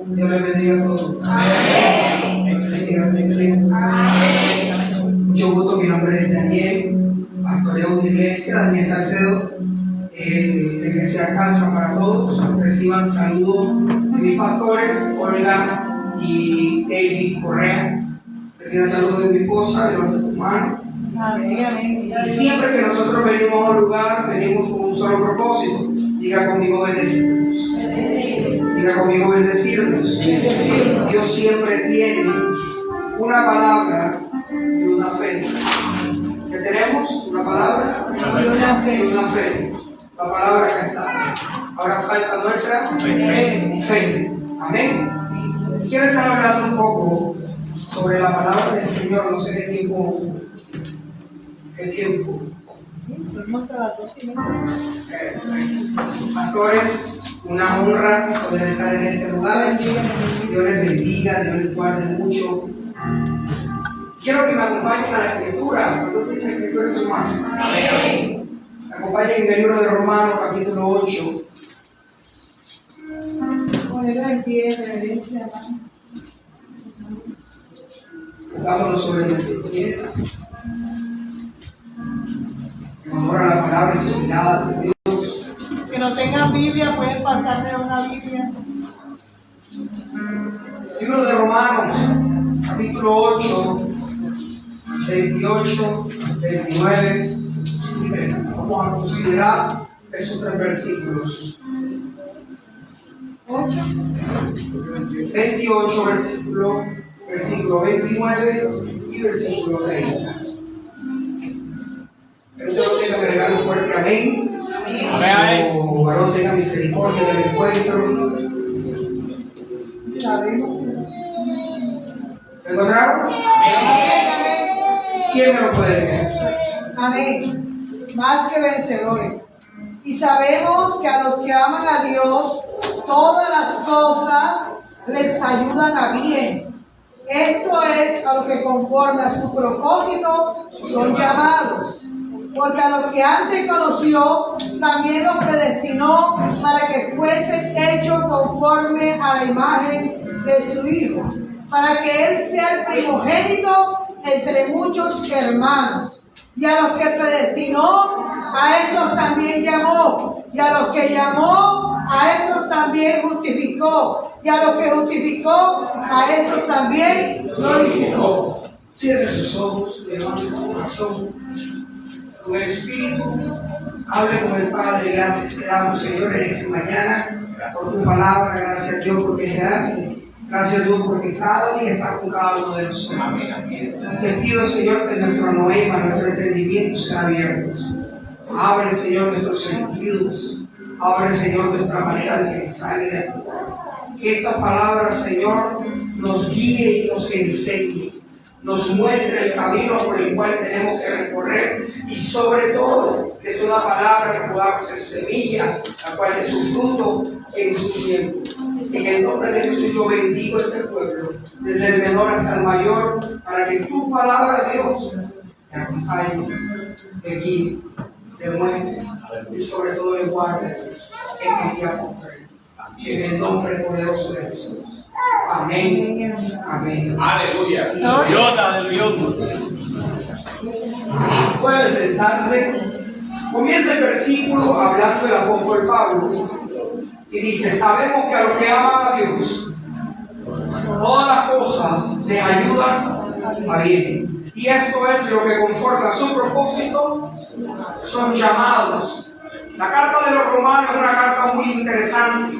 Dios les bendiga a todos. Amén. Amén. Mucho gusto, mi nombre es Daniel, pastoreo de una iglesia, Daniel Salcedo, la iglesia Casa para Todos. Reciban saludos de mis pastores, Olga y David Correa. Reciban saludos de mi esposa, levanta tu mano. Amén. Y siempre que nosotros venimos a un lugar, venimos con un solo propósito. Diga conmigo bendecirnos. Diga conmigo bendecirnos. Dios siempre tiene una palabra y una fe. ¿Qué tenemos? Una palabra Y una fe. y una fe. La palabra que está. Ahora falta nuestra fe. Amén. Y quiero estar hablando un poco sobre la palabra del Señor. No sé qué tiempo. Pastores, una honra poder estar en este lugar. Dios les bendiga, Dios les guarde mucho. Quiero que me acompañen a la escritura. ¿Cuántos tienen la escritura en su mano? Amén. Me acompañen en el libro de Romanos, capítulo 8. Ponerlo en pie, reverencia, hermano. Pongámonos sobre nuestros pies. En honor a la palabra inspirada de Dios. Que no tengan Biblia, pueden pasar de una Biblia. Libro de Romanos, capítulo 8, 28, 29 y 30. Vamos a considerar esos tres versículos. 28, versículo 29 y versículo 30. Pero yo no tenga que regalar un fuerte amén. Como varón tenga misericordia del encuentro. Sabemos. ¿Me encontraron? ¿Quién me lo puede leer? Amén. Más que vencedores. Y sabemos que a los que aman a Dios, todas las cosas les ayudan a bien. Esto es a lo que conforme a su propósito son llamados. Porque a los que antes conoció, también los predestinó para que fuesen hechos conforme a la imagen de su Hijo, para que Él sea el primogénito entre muchos hermanos. Y a los que predestinó, a estos también llamó. Y a los que llamó, a estos también justificó. Y a los que justificó, a estos también glorificó. Cierre sus ojos, levante su corazón. Con el Espíritu, hable con el Padre. Gracias te damos, Señor, en esta mañana por tu palabra. Gracias, Dios, porque es grande. Gracias, Dios, porque cada día está con cada uno de nosotros. Te pido, Señor, que nuestro noema, nuestro entendimiento sean abiertos. Abre, Señor, nuestros sentidos. Abre, Señor, nuestra manera de pensar y de actuar. Que esta palabra, Señor, nos guíe y nos enseñe. Nos muestre el camino por el cual tenemos que recorrer y sobre todo que sea una palabra que pueda ser semilla, la cual es su fruto en su tiempo. En el nombre de Jesús yo bendigo este pueblo, desde el menor hasta el mayor, para que tu palabra, Dios, te acompañe, te guíe, te muestre y sobre todo le guarde en el día concreto. En el nombre poderoso de Jesús. Amén. Amén. Aleluya. Aleluya. Pueden sentarse. Comienza el versículo hablando del apóstol Pablo y dice: sabemos que a los que aman a Dios, todas las cosas les ayudan a bien. Y esto es lo que conforme a su propósito son llamados. La carta de los Romanos es una carta muy interesante,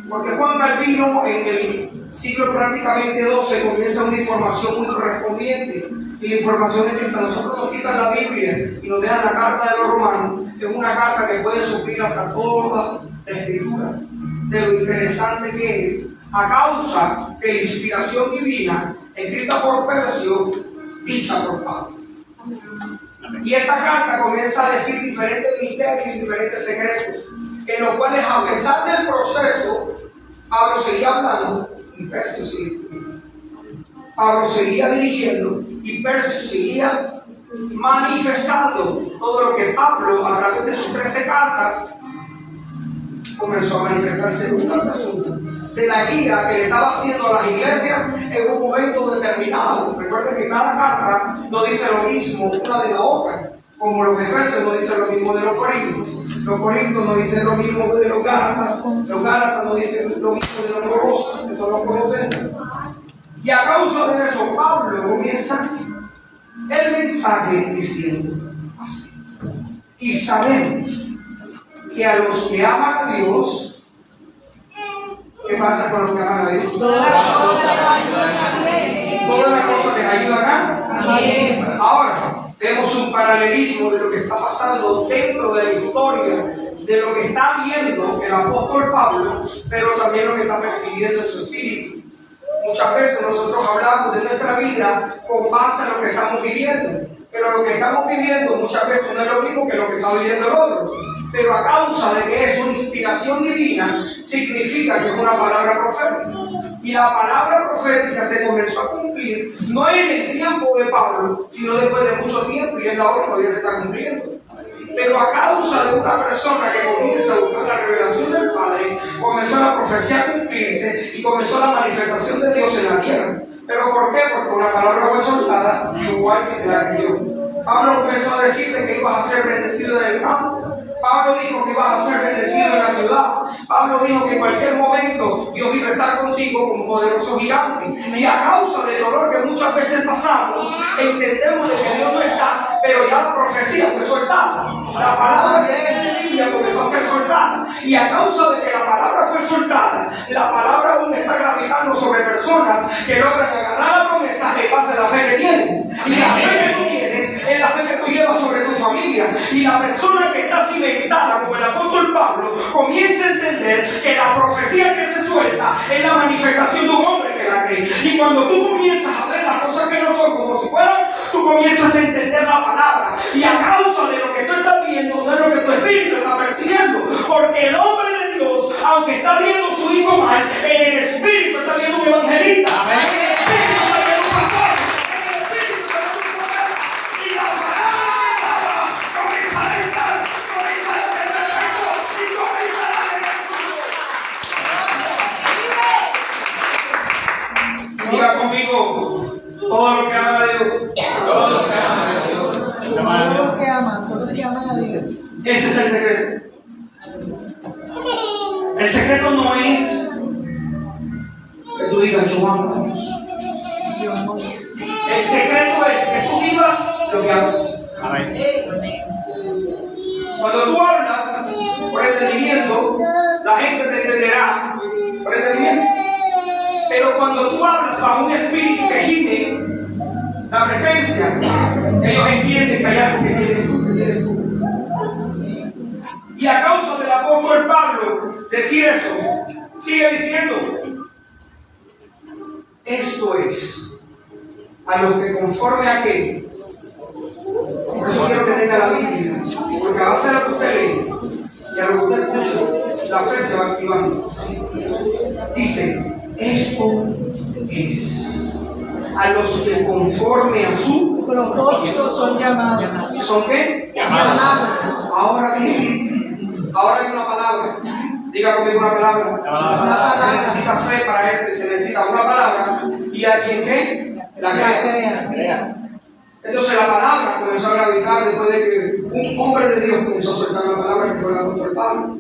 porque Juan Calvino en el siglo prácticamente XII comienza una información muy correspondiente. Y la información es que si a nosotros nos quitan la Biblia y nos dejan la carta de los Romanos, es una carta que puede suplir hasta toda la escritura. De lo interesante que es, a causa de la inspiración divina escrita por Percio, dicha por Pablo. Y esta carta comienza a decir diferentes misterios y diferentes secretos, en los cuales, a pesar del proceso, Pablo seguía hablando y Percio seguía escribiendo. Pablo seguía dirigiendo y Percio seguía manifestando todo lo que Pablo, a través de sus 13 cartas, comenzó a manifestarse en una persona. de la guía que le estaba haciendo a las iglesias en un momento determinado. Recuerden que cada carta no dice lo mismo una de la otra, como los Efesios no dicen lo mismo de los Corintios no dicen lo mismo de los Gálatas no dicen lo mismo de los Colosas, que son los Colosenses. Y a causa de eso, Pablo comienza el mensaje diciendo así: y sabemos que a los que aman a Dios, ¿qué pasa con los que aman a Dios? Todas las cosas les ayudan a bien. Ahora, vemos un paralelismo de lo que está pasando dentro de la historia, de lo que está viendo el apóstol Pablo, pero también lo que está percibiendo en su espíritu. Muchas veces nosotros hablamos de nuestra vida con base en lo que estamos viviendo, pero lo que estamos viviendo muchas veces no es lo mismo que lo que está viviendo el otro. Pero a causa de que es una inspiración divina, significa que es una palabra profética. Y la palabra profética se comenzó a cumplir no en el tiempo de Pablo, sino después de mucho tiempo, y es la hora todavía se está cumpliendo. Pero a causa de una persona que comienza a buscar la revelación del Padre, comenzó la profecía a cumplirse y comenzó la manifestación de Dios en la tierra. ¿Pero por qué? Porque una palabra fue soltada, igual que la creyó. Pablo comenzó a decirte que ibas a ser bendecido en el campo. Pablo dijo que ibas a ser bendecido en la ciudad. Pablo dijo que en cualquier momento Dios iba a estar contigo como poderoso gigante. Y a causa del dolor que muchas veces pasamos, entendemos de que Dios no está, pero ya la profecía fue soltada. La palabra que en Biblia comenzó a ser soltada. Y a causa de que la palabra fue soltada, la palabra aún está gravitando sobre personas que logran agarrar la promesa en base a la fe que tienen. Y la fe que tú tienes es la fe que tú llevas sobre tu familia. Y la persona que está cimentada como el apóstol Pablo comienza a entender que la profecía que se suelta es la manifestación de un hombre que la cree. Y cuando tú comienzas a ver las cosas que no son como si fueran, tú comienzas a entender la palabra. Y a causa de lo que tú estás viendo, no es lo que tu espíritu está percibiendo. Porque el hombre de Dios, aunque está viendo a su hijo mal, en el espíritu está viendo un evangelista. En el espíritu está viendo un pastor. En el espíritu está viendo un profeta. Y la palabra comienza a entrar, comienza a entender esto y comienza a tener. Diga conmigo: todo lo que ama a Dios. Todo lo que ama a Dios. Todo lo que aman, solo que aman a Dios. Ese es el secreto. El secreto no es que tú digas yo amo a Dios. El secreto es que tú vivas lo que amas. Cuando tú hablas por entendimiento, la gente te entenderá por entendimiento. Pero cuando tú hablas bajo un espíritu que gime la presencia, ellos entienden que hay algo que quieres tú. Y a causa del apóstol Pablo decir eso, sigue diciendo: esto es a lo que conforme a qué. Por eso quiero que tenga la Biblia, porque a base de lo que usted lee y a lo que usted escucha, la fe se va activando. Dice: esto es a los que conforme a su propósito son llamados. ¿Son qué? Llamados. Ahora bien, ahora hay una palabra. Diga conmigo una palabra. Se necesita fe para esto y se necesita una palabra. ¿Y alguien qué? La crea. Entonces la palabra comenzó a gravitar después de que un hombre de Dios comenzó a soltar la palabra, que fue el apóstol Pablo.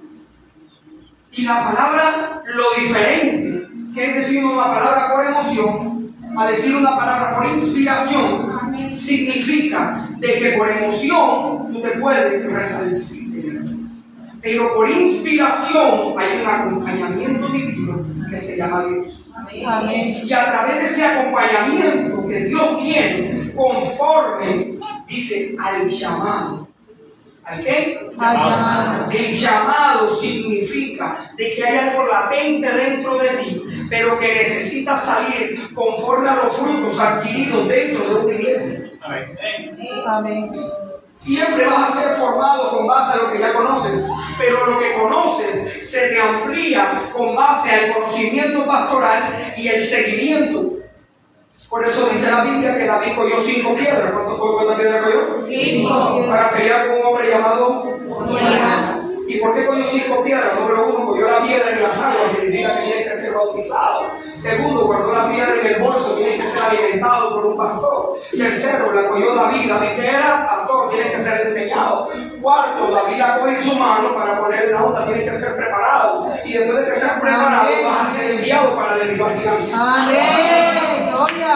Y la palabra, lo diferente, que es decir una palabra por emoción, a decir una palabra por inspiración, significa de que por emoción tú te puedes resarcir. Pero por inspiración hay un acompañamiento divino que se llama Dios. Amén. Y a través de ese acompañamiento que Dios tiene, conforme, dice, al llamado. ¿Al qué? Al llamado. El llamado significa de que hay algo latente dentro de ti, pero que necesita salir conforme a los frutos adquiridos dentro de una iglesia. Amén. Siempre vas a ser formado con base a lo que ya conoces, pero lo que conoces se te amplía con base al conocimiento pastoral y el seguimiento. Por eso dice la Biblia que David cogió 5 piedras. ¿Cuántas piedras cogió? 5. Para pelear con un hombre llamado Goliat. ¿Y por qué cogió 5 piedras? Número 1, cogió la piedra en las aguas, significa que tiene que ser bautizado. Segundo, guardó la piedra en el bolso, tiene que ser alimentado por un pastor. Tercero, la cogió David, que era pastor, tiene que ser enseñado. Cuarto, David la coge en su mano para poner en la onda, tiene que ser preparado. Y después de que sea preparado, vas a ser enviado para derribar gigantes. Amén. Gloria.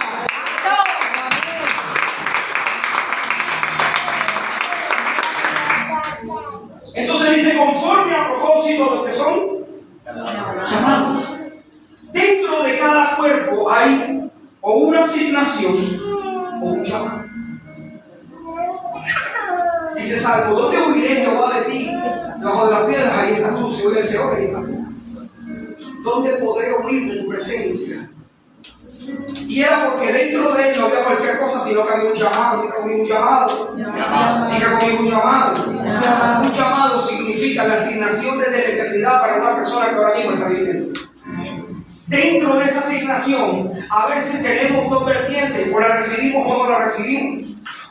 Entonces dice, conforme a propósito de lo que son llamados. Dentro de cada cuerpo hay o una asignación o un llamado. Dice Salmo, ¿dónde huiré, Jehová, de ti? Debajo de las piedras, ahí estás tú. Si voy al Señor, ahí estás tú. ¿Dónde podré huir de tu presencia? Y era porque dentro de él no había cualquier cosa, sino que había un llamado. Diga conmigo un llamado. Diga conmigo un llamado. Un llamado significa la asignación desde la eternidad para una persona que ahora mismo está viviendo. Dentro de esa asignación, a veces tenemos dos vertientes: o la recibimos o no la recibimos,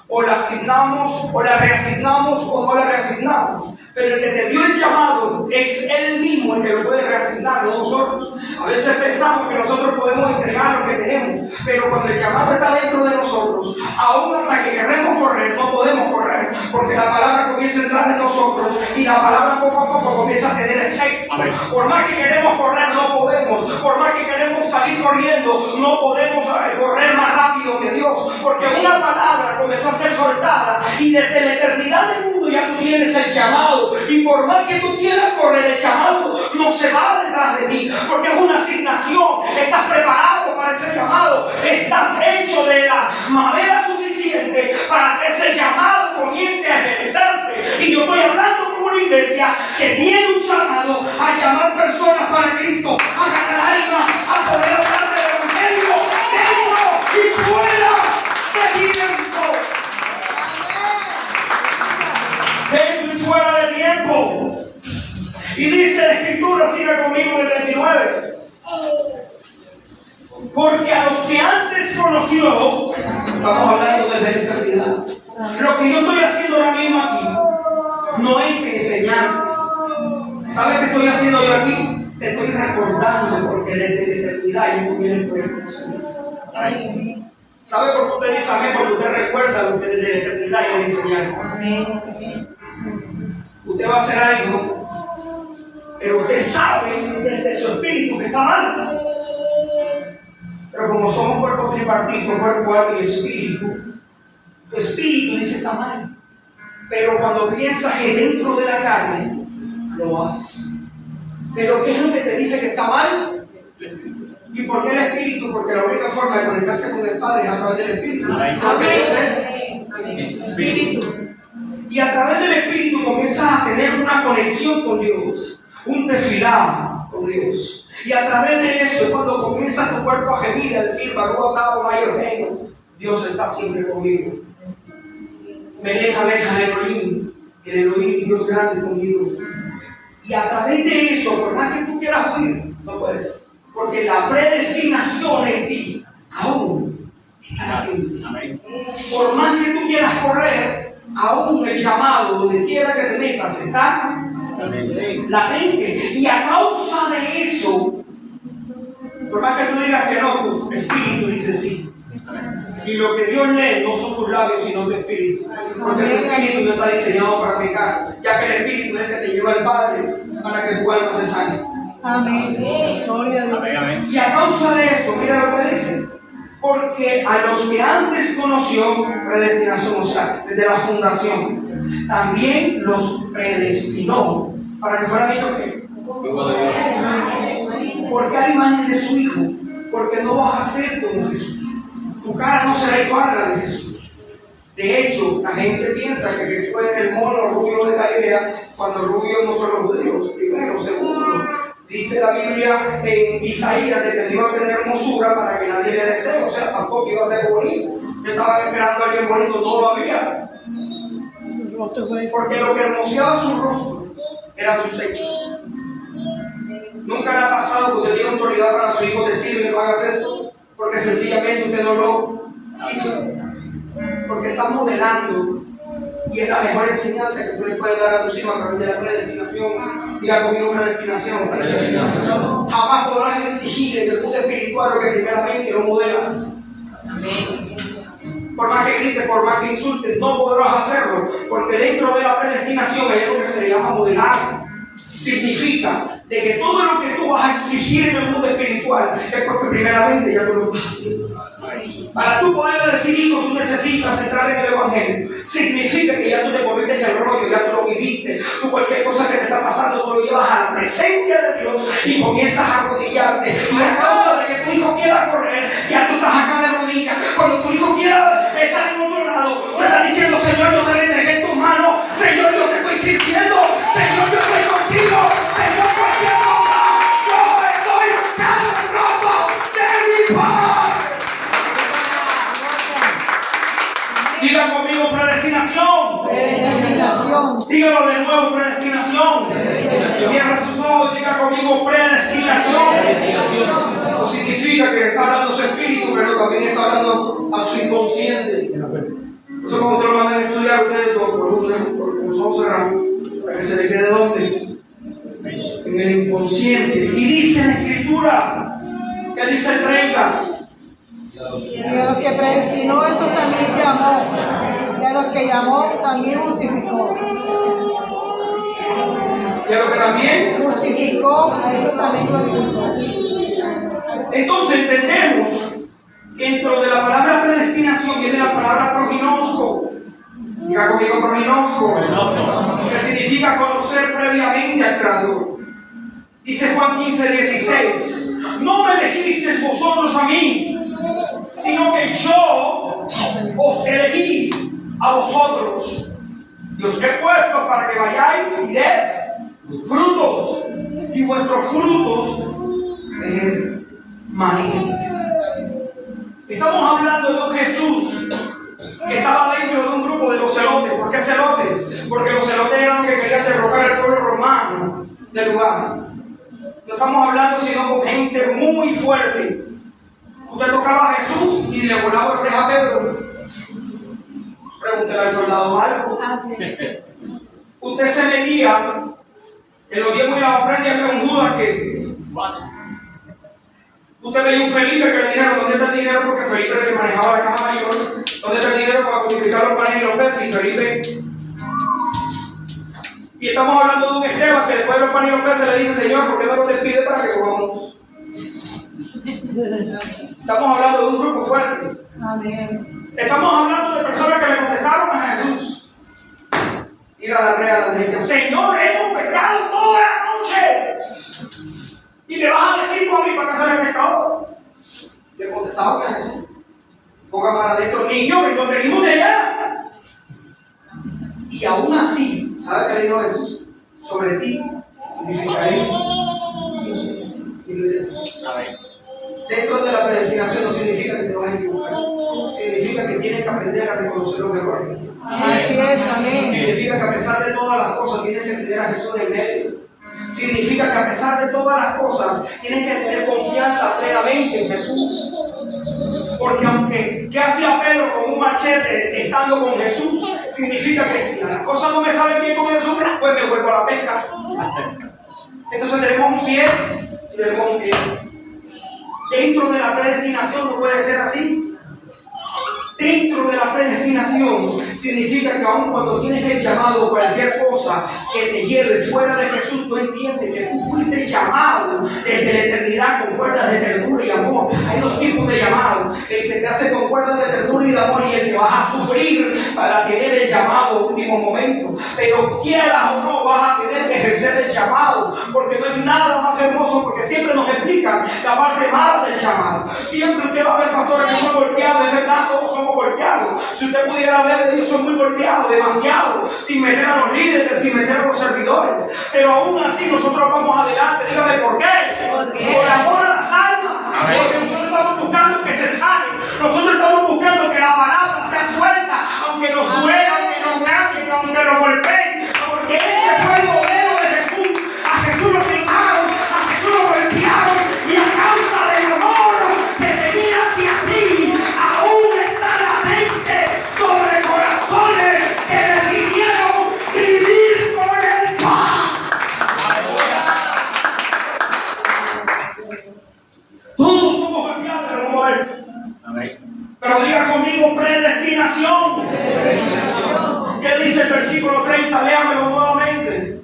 o la asignamos o la reasignamos o no la reasignamos. Pero el que te dio el llamado es Él mismo el que lo puede reasignar, no nosotros. A veces pensamos que nosotros podemos entregar lo que tenemos, pero cuando el llamado está dentro de nosotros, aún hasta que queremos correr, no podemos correr, porque la palabra comienza a entrar en nosotros y la palabra poco a poco comienza a tener efecto. Por más que queremos correr, no podemos. Por más que queremos salir corriendo, no podemos correr más rápido que Dios, porque una palabra comenzó a ser soltada y desde la eternidad del mundo ya tú tienes el llamado. Y por más que tú quieras correr, el llamado no se va detrás de ti, porque es una asignación. Estás preparado para ese llamado, estás hecho de la madera suficiente para que ese llamado comience a ejercerse. Y yo estoy hablando como una iglesia que tiene un llamado a llamar personas para Cristo, a ganar almas, a poder hablar del evangelio dentro y fuera de tiempo. Dentro y fuera de tiempo. Y dice la Escritura, siga conmigo en el 29. Porque a los que antes conoció, estamos hablando desde la eternidad, lo que yo estoy haciendo ahora mismo aquí no es enseñar. ¿Sabes qué estoy haciendo yo aquí? Te estoy recordando, porque desde la eternidad ya tú vienes por el conocimiento. ¿Sabe por qué usted dice amén? Porque usted recuerda lo que desde la eternidad ya le enseñaron. Usted va a hacer algo, pero usted sabe desde su espíritu que está mal. Pero como somos cuerpo tripartito, cuerpo, alma y espíritu, tu espíritu dice está mal. Pero cuando piensas que dentro de la carne, lo haces. Pero ¿qué es lo que te dice que está mal? ¿Y por qué el espíritu? Porque la única forma de conectarse con el Padre es a través del espíritu. Porque Dios es espíritu. Y a través del espíritu comienzas a tener una conexión con Dios, un tefilá con Dios. Y a través de eso es cuando comienza tu cuerpo a gemir y a decir, Dios está siempre conmigo. Me deja el Elohim, Dios grande conmigo. Y a través de eso, por más que tú quieras huir, no puedes. Porque la predestinación en ti aún está latente. Por más que tú quieras correr, aún el llamado, donde quiera que te metas, está latente. Y a causa de eso, por más que tú digas que no, tu espíritu dice sí. Y lo que Dios lee no son tus labios, sino tu espíritu. Porque tu espíritu no está diseñado para pecar, ya que el espíritu es el que te lleva al Padre para que tu alma se sane. Amén. Gloria a Dios. Y a causa de eso, mira lo que dice. Porque a los que antes conoció, predestinación, o sea, desde la fundación, también los predestinó para que fueran ellos ¿qué? Porque a la imagen de su Hijo, porque no vas a ser como Jesús. Tu cara no será igual a la de Jesús. De hecho, la gente piensa que Jesús es el mono rubio de Galilea, cuando rubios no son los judíos. Primero, segundo, dice la Biblia en Isaías de que iba a tener hermosura para que nadie le desee, o sea, tampoco iba a ser bonito. Que estaban esperando a alguien bonito, no lo había. Porque lo que hermoseaba su rostro eran sus hechos. Nunca le ha pasado que usted tiene autoridad para su hijo decirle no hagas esto, porque sencillamente usted no lo hizo. Porque está modelando Y es la mejor enseñanza que tú le puedes dar a tus hijos a través de la predestinación. Diga conmigo predestinación. Jamás podrás exigir en el mundo espiritual lo que primeramente no modelas. Por más que grites, por más que insultes, no podrás hacerlo, porque dentro de la predestinación hay algo que se le llama modelar. Significa de que todo lo que tú vas a exigir en el mundo espiritual es porque primeramente ya tú lo estás haciendo. Para tú poder decidir lo que tú necesitas entrar en el Evangelio, significa que ya tú te moviste en el rollo, ya tú lo viviste. Tú cualquier cosa que te está pasando, tú lo llevas a la presencia de Dios y comienzas a arrodillarte. Y a causa de que tu hijo quiera correr, ya tú estás acá de rodillas. Cuando tu hijo quiera estar en otro lado, tú estás diciendo: Señor, yo te lo entregué en tus manos. Señor, yo te estoy sirviendo. Señor, yo estoy contigo. Señor, cualquier cosa, yo estoy buscando el roto de mi paz. Diga conmigo predestinación. Predestinación. Dígalo de nuevo, predestinación. Cierra sus ojos, diga conmigo predestinación. No significa que está hablando su espíritu, pero también está hablando a su inconsciente. Eso cuando usted lo manda a estudiar, usted por los ojos cerrados, para que se le quede ¿dónde? En el inconsciente. Y dice en la escritura, que dice el 30. Y a los que predestinó, esto también llamó. Y a los que llamó, también justificó. Y a lo que también Justificó, a esto también justificó. Entonces entendemos que dentro de la palabra predestinación viene la palabra proginosco. Diga conmigo proginosco. Que significa conocer previamente al Creador. Dice Juan 15:16. No me elegisteis vosotros a mí, sino que yo os elegí a vosotros. Y os he puesto para que vayáis y des frutos. Y vuestros frutos maíz. Estamos hablando de un Jesús que estaba dentro de un grupo de los celotes. ¿Por qué celotes? Porque los celotes eran los que querían derrocar al pueblo romano del lugar. No estamos hablando sino con gente muy fuerte. Usted tocaba a Jesús y le volaba la oreja a Pedro. Pregúntale al soldado Marco. Usted se veía en los diezmos y las ofrendas había un Judas que usted veía un Felipe que le dijeron: ¿dónde está el dinero? Porque Felipe era el que manejaba la caja mayor. ¿Dónde está el dinero para multiplicar los panes y los peces? Y Felipe. Y estamos hablando de un Esteban que después de los panes y los peces le dice: Señor, ¿por qué no nos despide para que comamos? Estamos hablando de un grupo fuerte. Amén. Estamos hablando de personas que le contestaron a Jesús. Ir a la real de ella: Señor, hemos pecado toda la noche. Y me vas a decir tú a mí para que sea el pecador. Le contestaban a Jesús: ponga para adentro, niños, que nos venimos de allá. Y aún así, ¿sabe qué le dijo Jesús? Sobre ti edificaré. Dentro de la predestinación no significa que te vas a equivocar. Significa que tienes que aprender a reconocer los errores. Así es, amén. Significa que a pesar de todas las cosas tienes que tener a Jesús en medio. Significa que a pesar de todas las cosas tienes que tener confianza plenamente en Jesús. Porque aunque, ¿qué hacía Pedro con un machete estando con Jesús? Significa que si las cosas no me salen bien con Jesús, pues me vuelvo a la pesca. Entonces tenemos un pie y tenemos un pie. Dentro de la predestinación no puede ser así. Dentro de la predestinación significa que aun cuando tienes el llamado, cualquier cosa que te lleve fuera de Jesús, tú entiendes que tú fuiste llamado desde la eternidad con cuerdas de ternura y amor. Hay dos tipos de llamados: el que te hace con cuerdas de ternura y de amor, y el que vas a sufrir para tener el llamado a último momento. Pero quieras o no, vas a tener que ejercer el llamado, porque no hay nada más hermoso, porque siempre nos explican la parte mala del llamado. Siempre usted va a ver pastores que son golpeados, es verdad, todos somos golpeados. Si usted pudiera ver, yo soy muy golpeado, demasiado, sin meter a los líderes, sin meter a los servidores. Pero aún así nosotros vamos adelante. Dígame por qué. Por amor a las almas. Porque nosotros estamos buscando que se sanen. Nosotros estamos buscando que la palabra sea suelta, aunque nos duela, aunque nos cambien, aunque nos golpeen. Porque ese fue el modelo de Jesús. A Jesús lo quemaron, a Jesús lo golpearon, y a causa del amor que tenía hacia ti, aún está latente sobre corazones que necesitan Pero diga conmigo predestinación. ¿Qué dice el versículo 30? Léamelo nuevamente.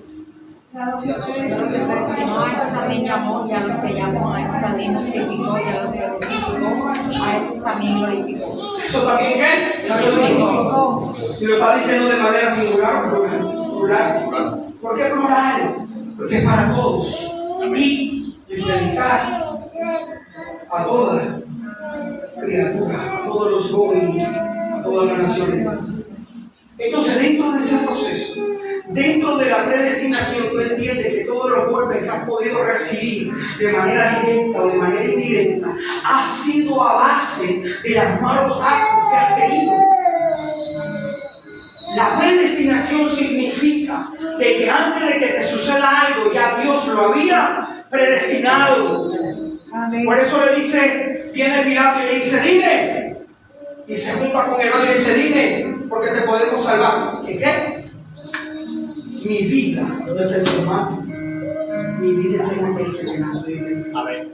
No, a estos también llamó, y a los que llamó, a estos también justificó, y a los que justificó, a estos también glorificó. ¿Eso también qué? Glorificó. Si lo está diciendo de manera singular o plural. ¿Por qué plural? Porque es para todos. Y predicar a toda criatura, a todos los jóvenes, a todas las naciones. Entonces, dentro de ese proceso, dentro de la predestinación, tú entiendes que todos los golpes que has podido recibir de manera directa o de manera indirecta ha sido a base de los malos actos que has tenido. La predestinación significa de que antes de que te suceda algo, ya Dios lo había predestinado. Amén. Por eso le dice, viene Pilato y le dice, dime. Y se junta con Herodes y le dice, dime, porque te podemos salvar. ¿Qué? Mi vida no está en tu hermano. Mi vida está en aquel que me mandó. Amén.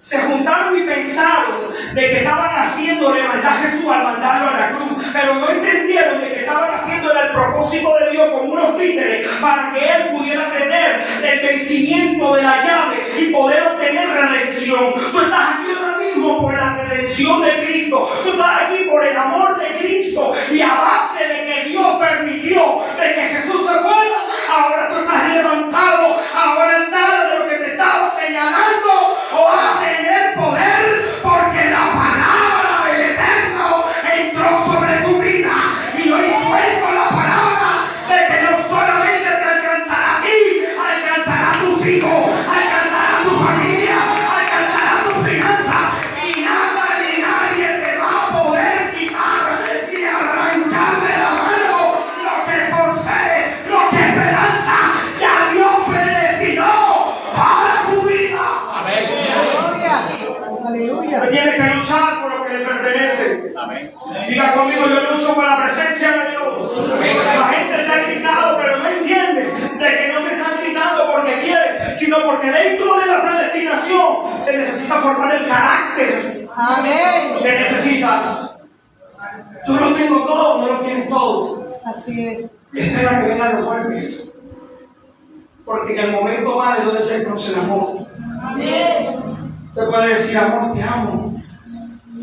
Se juntaron y pensaron de que estaban haciéndole maldad a Jesús al mandarlo a la cruz, pero no entendieron de que estaban haciéndole el propósito de Dios como unos títeres para que Él pudiera tener el vencimiento de la llave y poder obtener redención. Tú estás aquí ahora mismo por la redención de Cristo, tú estás aquí por el amor de Cristo, y a base de que Dios permitió de que Jesús se fuera, ahora tú estás levantado, ahora nada de lo que te estaba señalando o a tener poder, porque la palabra del Eterno entró sobre tu vida y hoy suelto la palabra de que no solamente te alcanzará a ti, alcanzará a tus hijos, alcanzará a tu familia, alcanzará a tus finanzas, y nada ni nadie te va a poder quitar ni arrancar de la mano lo que posee, lo que esperanza ya Dios predestinó para tu vida. Aleluya. Usted tiene que luchar por lo que le pertenece. Amén. Diga conmigo, yo lucho por la presencia de Dios. La gente está gritando, pero no entiende de que no te están gritando porque quiere, sino porque dentro de la predestinación se necesita formar el carácter Amén. que necesitas. Yo lo tengo todo, no lo tienes todo. Así es. Espera que vengan los golpes, porque en el momento malo debe ser conocer el amor. Te puede decir, amor, te amo,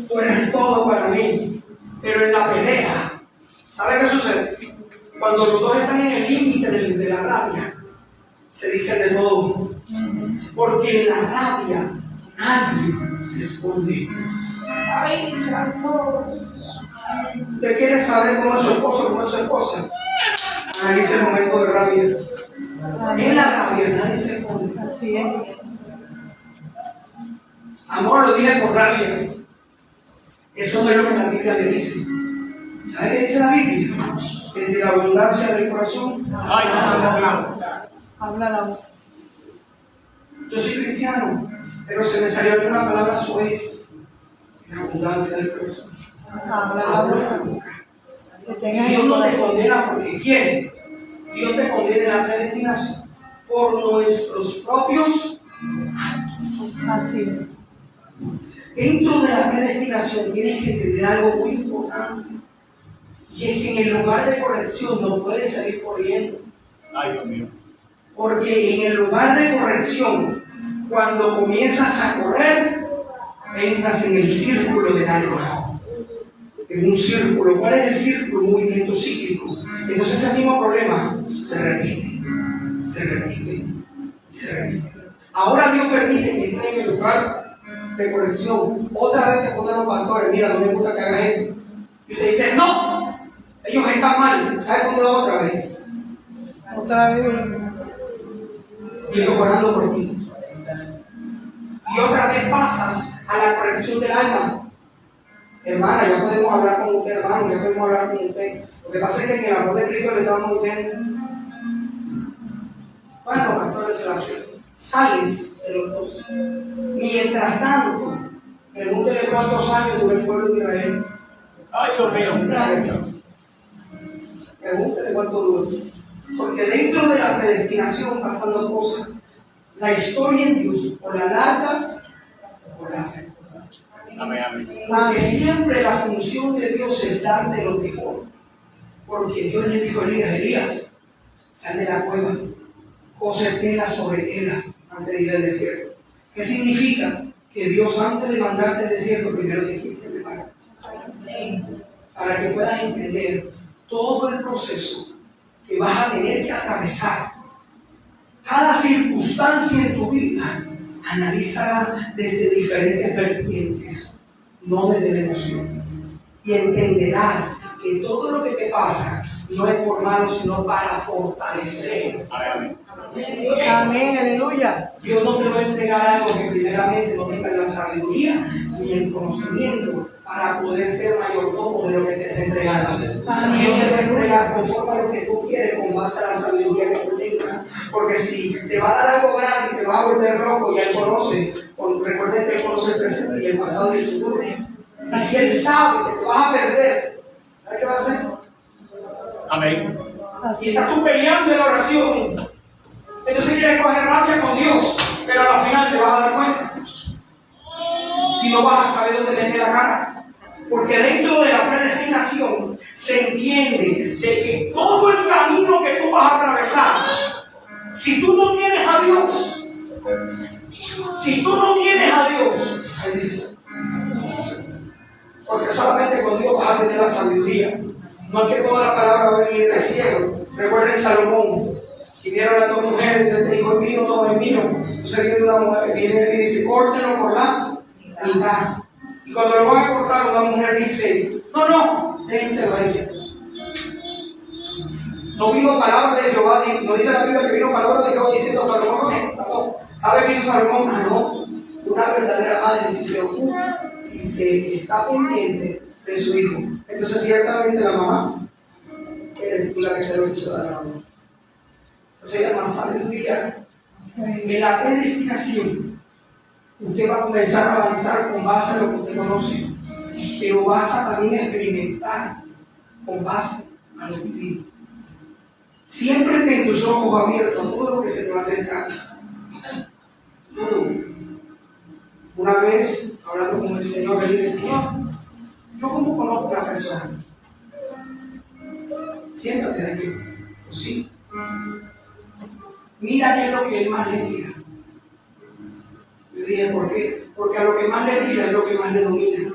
tú eres todo para mí, pero en la pelea, ¿sabe qué sucede? Cuando los dos están en el límite de la rabia, se dicen de todo, porque en la rabia nadie se esconde. ¿Usted quiere saber cómo es su esposo, cómo es su esposa? Analice el momento de rabia. En la rabia nadie se esconde. Así es. Amor, lo dije por rabia. Eso no es lo que la Biblia le dice. ¿Sabe qué dice la Biblia? Desde la abundancia del corazón. Habla la boca. Yo soy cristiano, pero se me salió alguna palabra suez. En la abundancia del corazón. Habla la Habla la boca. boca. Que Y tengas Dios el no te corazón. condena porque quiere. Dios te condena en la predestinación por nuestros propios. Así es. Dentro de la predestinación tienes que entender algo muy importante. Y es que en el lugar de corrección no puedes salir corriendo. Ay, Dios mío. Porque en el lugar de corrección, cuando comienzas a correr, entras en el círculo del alma. En un círculo. ¿Cuál es el círculo? Un movimiento cíclico. Entonces ese mismo problema se repite, se repite, se repite. Ahora Dios permite que estés en el lugar de corrección. Otra vez te ponen los pastores, mira, no me gusta que hagas esto. Y te dicen, no, ellos están mal. ¿Sabes cómo es otra vez? Otra vez. Y ellos orando por ti. Y otra vez pasas a la corrección del alma. Hermana, ya podemos hablar con usted, hermano, ya podemos hablar con usted. Lo que pasa es que en el amor de Cristo le estamos diciendo, bueno, pastores, se la hacen. Sales de los dos. Mientras tanto, pregúntele cuántos años duró el pueblo de Israel. Ay, Dios mío. Pregúntele cuánto duró. Porque dentro de la predestinación pasan dos cosas. La historia en Dios, por las largas o por las cortas. Amén, amén. Porque siempre la función de Dios es darte lo mejor. Porque Dios le dijo a Elías, sal de la cueva, cose tela sobre tela antes de ir al desierto. ¿Qué significa? Que Dios antes de mandarte al desierto primero te quiere preparar. Para que puedas entender todo el proceso que vas a tener que atravesar. Cada circunstancia en tu vida, analízala desde diferentes vertientes, no desde la emoción. Y entenderás que todo lo que te pasa no es por malo, sino para fortalecer. Amén, Amén, aleluya. Dios no te va a entregar algo que primeramente no tenga la sabiduría ni el conocimiento para poder ser mayordomo de lo que te está entregando. Dios te va a entregar conforme a lo que tú quieres con base a la sabiduría que tú tengas. Porque si te va a dar algo grande y te va a volver loco y Él conoce, recuerden que Él conoce el presente y el pasado y el futuro. Y si Él sabe que te vas a perder, ¿sabes qué va a hacer? amén. Y estás tú peleando en la oración. Entonces quieres coger rabia con Dios, pero al final te vas a dar cuenta. Si no vas a saber dónde tener la cara. Porque dentro de la predestinación se entiende de que todo el camino que tú vas a atravesar, si tú no tienes a Dios, es difícil. Porque solamente con Dios vas a tener la sabiduría. No es que toda la palabra va a venir del cielo. Recuerden Salomón. Si vieron a dos mujeres, este hijo es mío, todo es mío. Entonces viene una mujer que viene y dice, córtenlo por la mitad. Y cuando lo van a cortar, una mujer dice, no, déjenselo a ella. No vino palabra de Jehová, no dice la Biblia que vino palabra de Jehová diciendo a Salomón, no. ¿Sabe qué hizo Salomón? No. Una verdadera madre si se ocupa y se está pendiente de su hijo. Entonces ciertamente la mamá eres tú la que se lo hizo dar a la mamá. Eso se llama sabiduría. En la predestinación, usted va a comenzar a avanzar con base a lo que usted conoce, pero vas a también experimentar con base a lo vivido. Siempre ten tus ojos abiertos a todo lo que se te va a acercar. Una vez, hablando con el Señor, le dije, Señor, yo como conozco a una persona. Siéntate de aquí. Pues sí. Mira qué es lo que él más le tira. Le dije, ¿por qué? Porque a lo que más le tira es lo que más le domina.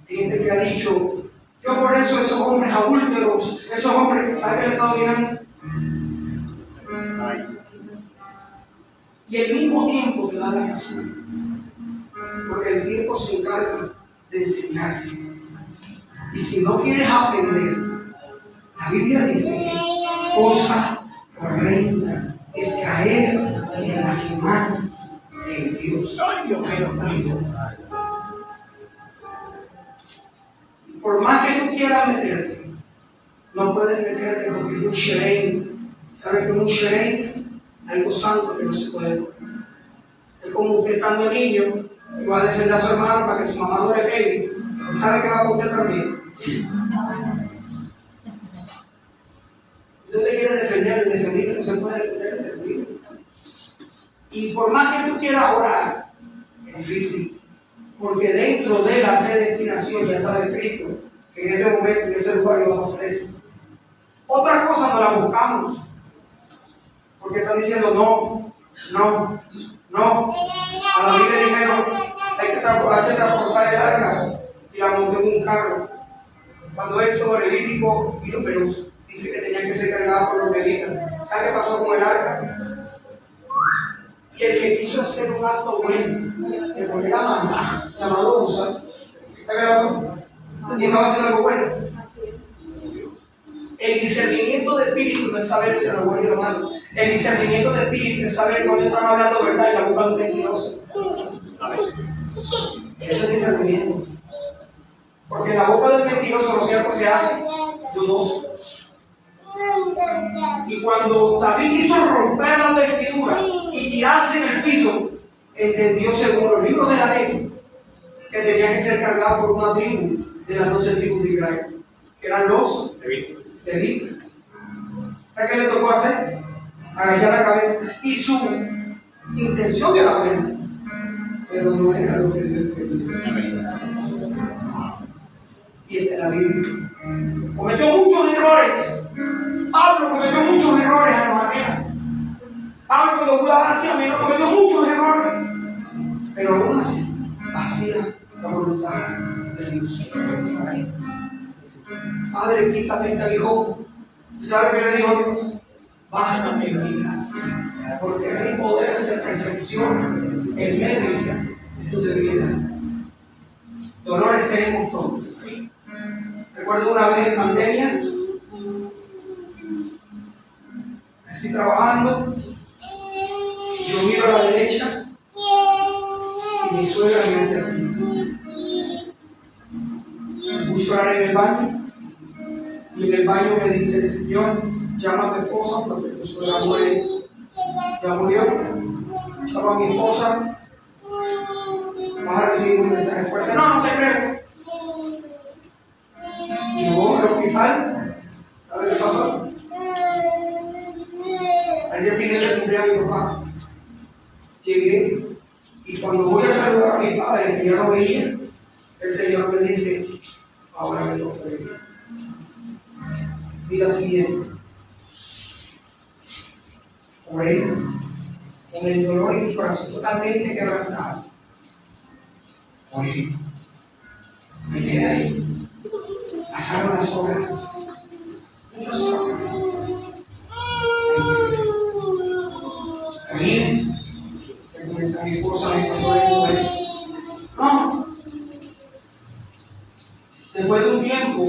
Hay gente que ha dicho, yo por eso esos hombres adúlteros, esos hombres, ¿sabes qué le está dominando? Y al mismo tiempo te da la razón. Porque el tiempo se encarga de enseñar. Y si no quieres aprender, la Biblia dice que cosa horrenda es caer en las manos de Dios. Por más que tú quieras meterte, no puedes meterte porque es un sherén. ¿Sabes qué es un sherén? Algo santo que no se puede tocar. Es como usted estando niño y va a defender a su hermano para que su mamá no le pegue. ¿Usted sabe que va a usted también? Usted te quiere defender, el defendido no se puede defender, el defendido. Y por más que tú quieras orar, es difícil. Porque dentro de la predestinación ya está escrito que en ese momento, en ese lugar iba a pasar eso. Otra cosa no la buscamos. Porque están diciendo no. A David le dijeron, hay que transportar el arca y la montó en un carro. Cuando él sobre Levítico y Números dice que tenía que ser cargada por los levitas. ¿Sabe qué pasó con el arca? Y el que quiso hacer un acto bueno, de poner la mano, llamado Usa, ¿está grabado? ¿Quién va a hacer algo bueno? El discernimiento de espíritu no es saber entre lo bueno y lo malo. El discernimiento de espíritu es saber cuando están hablando verdad y la boca de un mentiroso. Eso es discernimiento. Porque en la boca del mentiroso lo cierto se hace dudoso. Y cuando David quiso romper la vestidura y tirarse en el piso, entendió según los libros de la ley que tenía que ser cargado por una tribu de las 12 tribus de Israel, que eran los levitas. ¿Sabes qué le tocó hacer? Agachar la cabeza. Y su intención era buena, pero pero no era lo que Dios quería. Amén. Y esta es la Biblia. Cometió muchos errores. Pablo cometió muchos errores a los Atenas. Pablo cuando fue a Asia Menor cometió muchos errores. Pero aún así hacía la voluntad de Dios. Padre, quítame este aguijón. ¿Sabe qué le dijo Dios? Bájame en mi gracia, porque mi poder se perfecciona en medio de tu debilidad. Dolores tenemos todos. Recuerdo una vez en pandemia, estoy trabajando, yo miro a la derecha y mi suegra me hace así. Me puse a orar en el baño y en el baño me dice el Señor, llama a tu esposa porque tu suegra muere, ya murió. Llama a mi esposa, vas a recibir un mensaje fuerte. No, no te creo. Llegó al hospital, ¿sabes qué pasó? Al día siguiente cumplí a mi papá. Llegué y cuando voy a saludar a mi padre, que ya no veía, el Señor me dice, ahora me lo creo. Día siguiente, oré con el dolor en mi corazón totalmente quebrantado. Oré, me quedé ahí. Pasaron las horas, muchas horas. Camine, le comenté a mi esposa, me pasó esto. No. Después de un tiempo,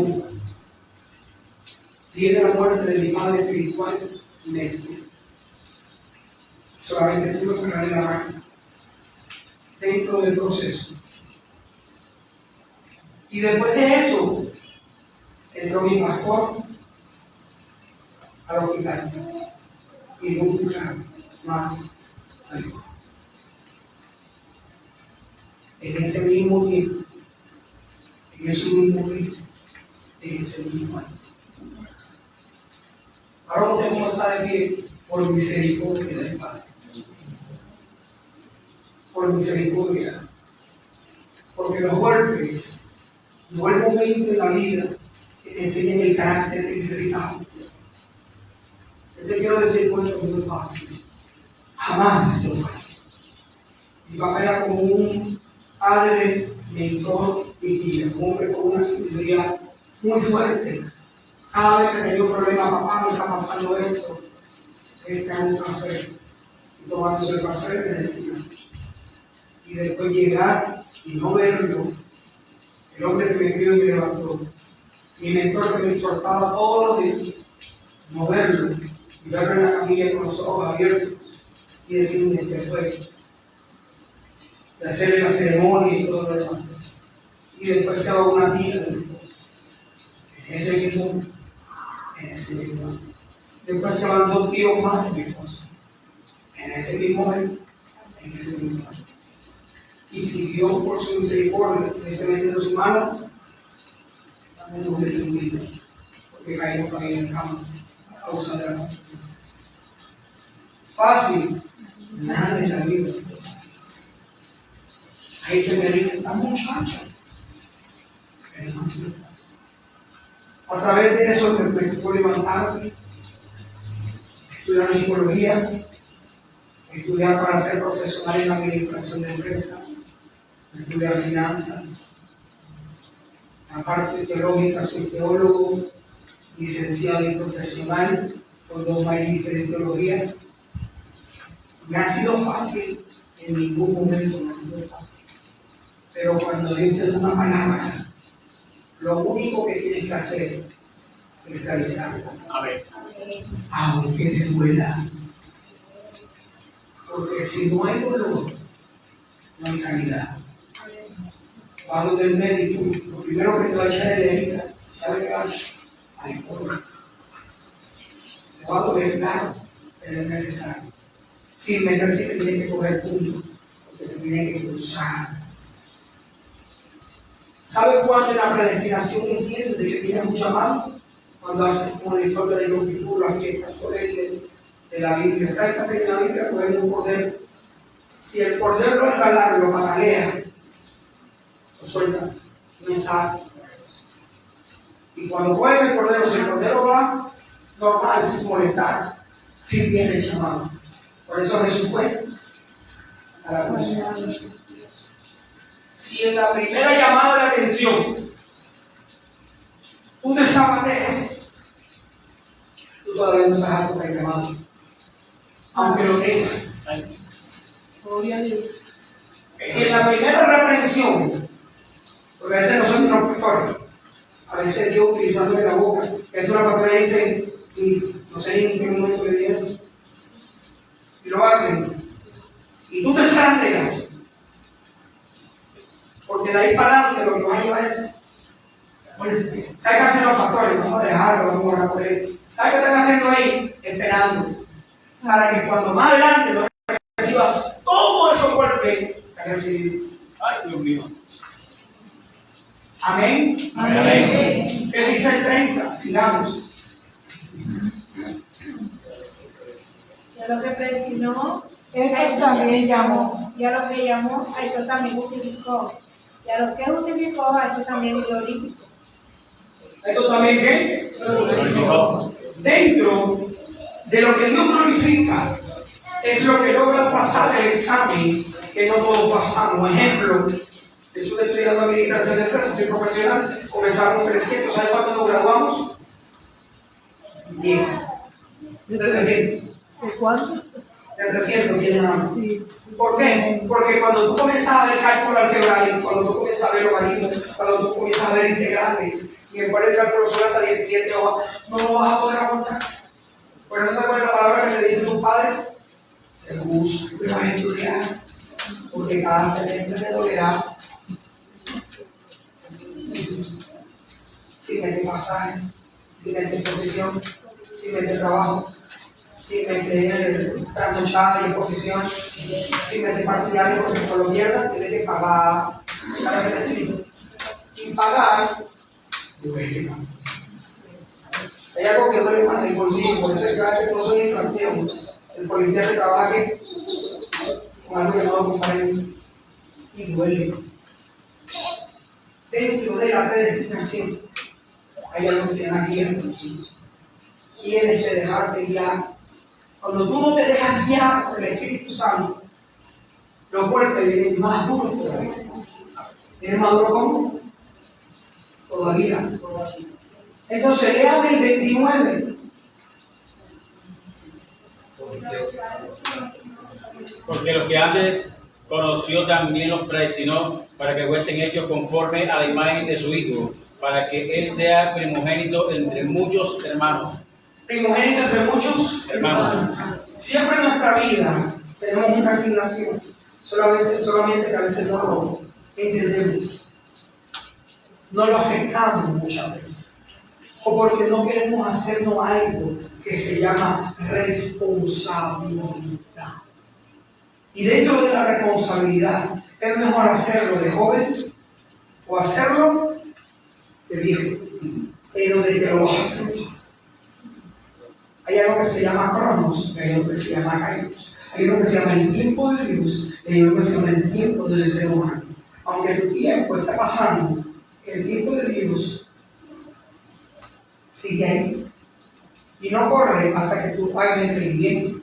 viene la muerte de mi padre espiritual y me despide. Solamente pude ponerle la mano dentro del proceso. Y después de eso, entró mi pastor al hospital y nunca más salió. En ese mismo tiempo, en esos mismos meses, en ese mismo año. Ahora no tengo otra de pie por misericordia del Padre. Por misericordia. Porque los golpes no es el momento en la vida que te enseñen el carácter que necesitamos. Yo te quiero decir con esto que no es fácil. Jamás ha sido fácil. Mi papá era como un padre, mentor y guía, un hombre con una sabiduría muy fuerte. Cada vez que tenía un problema, papá, me está pasando esto, hago un café. Y tomándose el café me decía. Y después llegar y no verlo, el hombre que me crió y me levantó, mi mentor que me exhortaba todos los días, no verlo, y verlo en la camilla con los ojos abiertos, y decirme, se fue, de hacerle la ceremonia y todo lo demás. Y después se va una tía de mi esposo, en ese mismo año. Después se van 2 tíos más de mi esposo, en ese mismo año. Y si Dios por su misericordia hubiese metido su mano, también nos hubiese hundido, porque caímos también en cama a causa de la muerte. Fácil, nada en la vida es fácil. Hay que me dicen, está muchacho, pero no ha sido fácil. A través de eso me tocó levantarme, estudiar psicología, estudiar para ser profesional en la administración de empresas, estudiar finanzas. La parte teológica, soy teólogo, licenciado y profesional, con 2 magísteres en teología. Me ha sido fácil, en ningún momento me ha sido fácil. Pero cuando Dios te da una palabra, lo único que tienes que hacer es realizarla. Amén. Aunque te duela. Porque si no hay dolor, no hay sanidad. Vas donde el médico, lo primero que te va a echar es la herida. ¿Sabe qué hace? Alcohol. Te va a doler, claro, pero es necesario. Sin meterse te tiene que coger punto, porque te tiene que cruzar. ¿Sabe cuándo en la predestinación entiende que tienes un llamado? Cuando haces como la historia de los discípulos, las fiestas solemnes de la Biblia. ¿Sabes qué hace en la Biblia? Coger un cordero. Si el cordero al jalarlo para jalea, lo suelta, no está. Y cuando juega el cordero, si el cordero va normal, sin molestar, sí viene el llamado. Por eso Jesús fue a la cruz. Si en la primera llamada de atención tú te zapateas, tú todavía no estás apto para el llamado, aunque lo tengas. Gloria a Dios. Si en la primera reprensión, porque a veces no son los pastores, a veces Dios utilizándole la boca, a veces una pastora dice, no sé ni en qué momento le dieron, y lo hacen, y tú te zapateas, porque de ahí para adelante lo que vas a llevar es golpe. ¿Sabes qué hacen los pastores? Vamos a dejarlo, vamos a orar por él. ¿Sabes qué están haciendo ahí? Esperando. Para que cuando más adelante no recibas todos esos golpes que has recibido. Ay, Dios mío. Amén. Amén. ¿Qué dice el 30? Sigamos. Y a lo que predestinó, Él también llamó. y a lo que llamó, a esto también justificó. Y a lo que justificó, a esto también glorificó. ¿Esto también qué? Glorificó. Dentro de lo que Dios glorifica es lo que logra pasar el examen que no todos pasamos. Ejemplo, yo estuve estudiando administración de empresas, soy profesional, comenzamos 300, ¿sabes cuánto nos graduamos? 10. De 300. ¿De cuánto? De 300 tiene nada más. Sí. ¿Por qué? Porque cuando tú comienzas a ver cálculo algebraico, cuando tú comienzas a ver logaritmos, cuando tú comienzas a ver integrales, y en cual el cálculo son hasta 17 hojas, no lo vas a poder aguantar. Por eso se acuerda la palabra que le dicen tus padres: te gusta que vas a estudiar, porque cada semestre me dolerá. Si mete pasaje, si mete posición, si mete trabajo, si mete trasnochada y exposición, si mete parciales, porque cuando lo pierdas tienes que pagar. Y pagar duele. Hay algo que duele más, el bolsillo, por eso es que a veces no son infracción. El policía que trabaje con algo llamado comparendo y duele. Dentro de la predestinación hay algo que se llama guía. Tienes que dejarte guiar. Cuando tú no te dejas guiar por el Espíritu Santo, los golpes vienen más duros todavía. ¿Vienen más duros cómo? Todavía. Entonces, léame el 29. Porque los que antes conoció también los predestinó para que fuesen hechos conforme a la imagen de su Hijo, para que Él sea primogénito entre muchos hermanos. Primogénito entre muchos Hermanos. Siempre en nuestra vida tenemos una asignación, solamente que a veces no lo entendemos, no lo aceptamos muchas veces, o porque no queremos hacernos algo que se llama responsabilidad. Y dentro de la responsabilidad, es mejor hacerlo de joven o hacerlo de viejo, pero de que lo vas a hacer. Hay algo que se llama cronos, hay algo que se llama kairos, hay algo que se llama el tiempo de Dios, y hay algo que se llama el tiempo del ser humano. Aunque tu tiempo está pasando, el tiempo de Dios sigue ahí. Y no corre hasta que tú hagas el seguimiento.